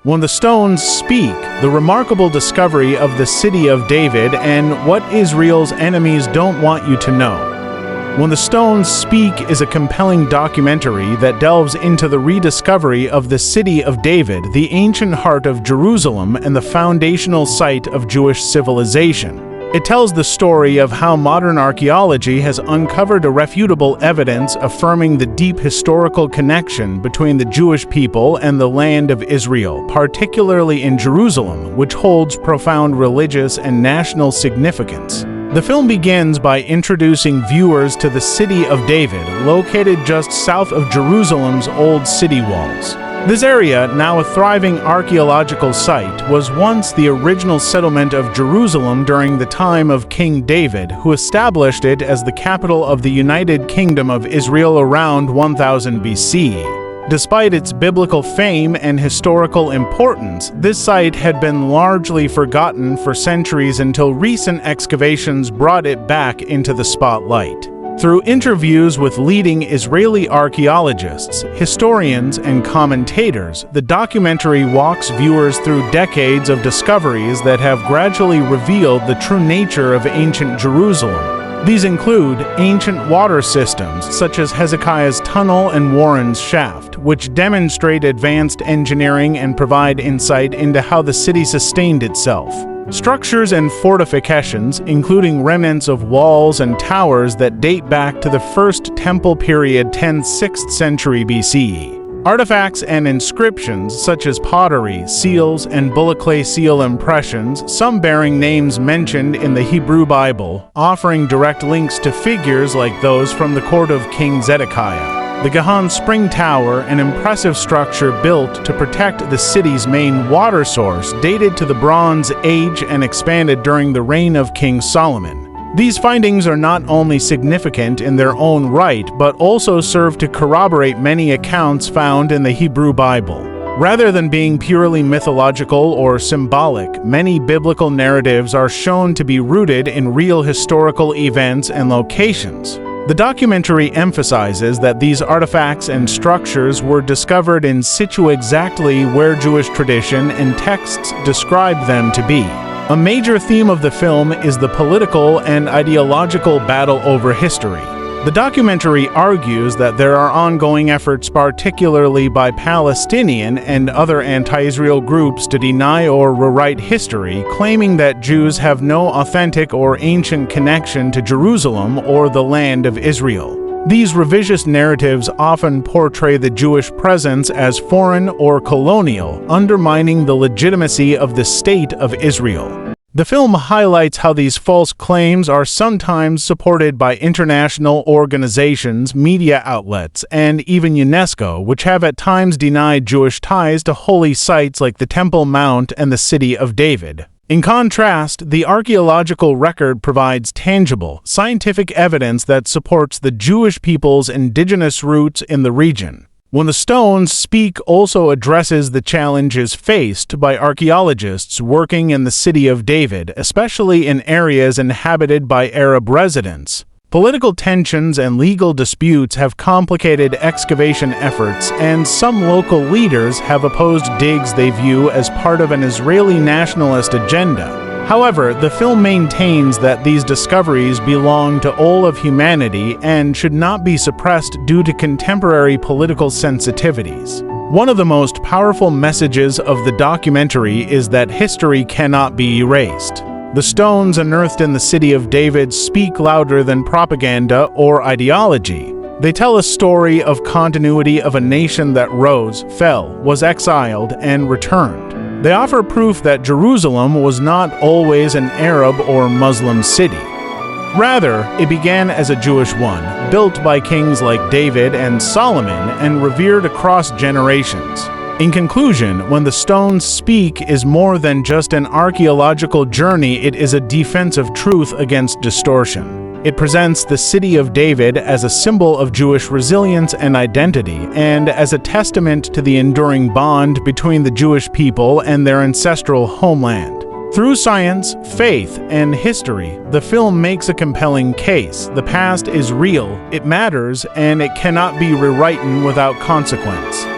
When the Stones Speak, the remarkable discovery of the City of David and what Israel's enemies don't want you to know. When the Stones Speak is a compelling documentary that delves into the rediscovery of the City of David, the ancient heart of Jerusalem and the foundational site of Jewish civilization. It tells the story of how modern archaeology has uncovered irrefutable evidence affirming the deep historical connection between the Jewish people and the land of Israel, particularly in Jerusalem, which holds profound religious and national significance. The film begins by introducing viewers to the City of David, located just south of Jerusalem's old city walls. This area, now a thriving archaeological site, was once the original settlement of Jerusalem during the time of King David, who established it as the capital of the United Kingdom of Israel around 1000 BC. Despite its biblical fame and historical importance, this site had been largely forgotten for centuries until recent excavations brought it back into the spotlight. Through interviews with leading Israeli archaeologists, historians, and commentators, the documentary walks viewers through decades of discoveries that have gradually revealed the true nature of ancient Jerusalem. These include ancient water systems, such as Hezekiah's Tunnel and Warren's Shaft, which demonstrate advanced engineering and provide insight into how the city sustained itself. Structures and fortifications, including remnants of walls and towers that date back to the First Temple period 10th–6th century BCE. Artifacts and inscriptions, such as pottery, seals, and bullet clay seal impressions, some bearing names mentioned in the Hebrew Bible, offering direct links to figures like those from the court of King Zedekiah. The Gahan Spring Tower, an impressive structure built to protect the city's main water source, dated to the Bronze Age and expanded during the reign of King Solomon. These findings are not only significant in their own right, but also serve to corroborate many accounts found in the Hebrew Bible. Rather than being purely mythological or symbolic, many biblical narratives are shown to be rooted in real historical events and locations. The documentary emphasizes that these artifacts and structures were discovered in situ exactly where Jewish tradition and texts describe them to be. A major theme of the film is the political and ideological battle over history. The documentary argues that there are ongoing efforts, particularly by Palestinian and other anti-Israel groups, to deny or rewrite history, claiming that Jews have no authentic or ancient connection to Jerusalem or the land of Israel. These revisionist narratives often portray the Jewish presence as foreign or colonial, undermining the legitimacy of the State of Israel. The film highlights how these false claims are sometimes supported by international organizations, media outlets, and even UNESCO, which have at times denied Jewish ties to holy sites like the Temple Mount and the City of David. In contrast, the archaeological record provides tangible, scientific evidence that supports the Jewish people's indigenous roots in the region. When the Stones Speak also addresses the challenges faced by archaeologists working in the City of David, especially in areas inhabited by Arab residents. Political tensions and legal disputes have complicated excavation efforts, and some local leaders have opposed digs they view as part of an Israeli nationalist agenda. However, the film maintains that these discoveries belong to all of humanity and should not be suppressed due to contemporary political sensitivities. One of the most powerful messages of the documentary is that history cannot be erased. The stones unearthed in the City of David speak louder than propaganda or ideology. They tell a story of continuity of a nation that rose, fell, was exiled, and returned. They offer proof that Jerusalem was not always an Arab or Muslim city. Rather, it began as a Jewish one, built by kings like David and Solomon and revered across generations. In conclusion, When the Stones Speak is more than just an archaeological journey, it is a defense of truth against distortion. It presents the City of David as a symbol of Jewish resilience and identity, and as a testament to the enduring bond between the Jewish people and their ancestral homeland. Through science, faith, and history, the film makes a compelling case. The past is real, it matters, and it cannot be rewritten without consequence.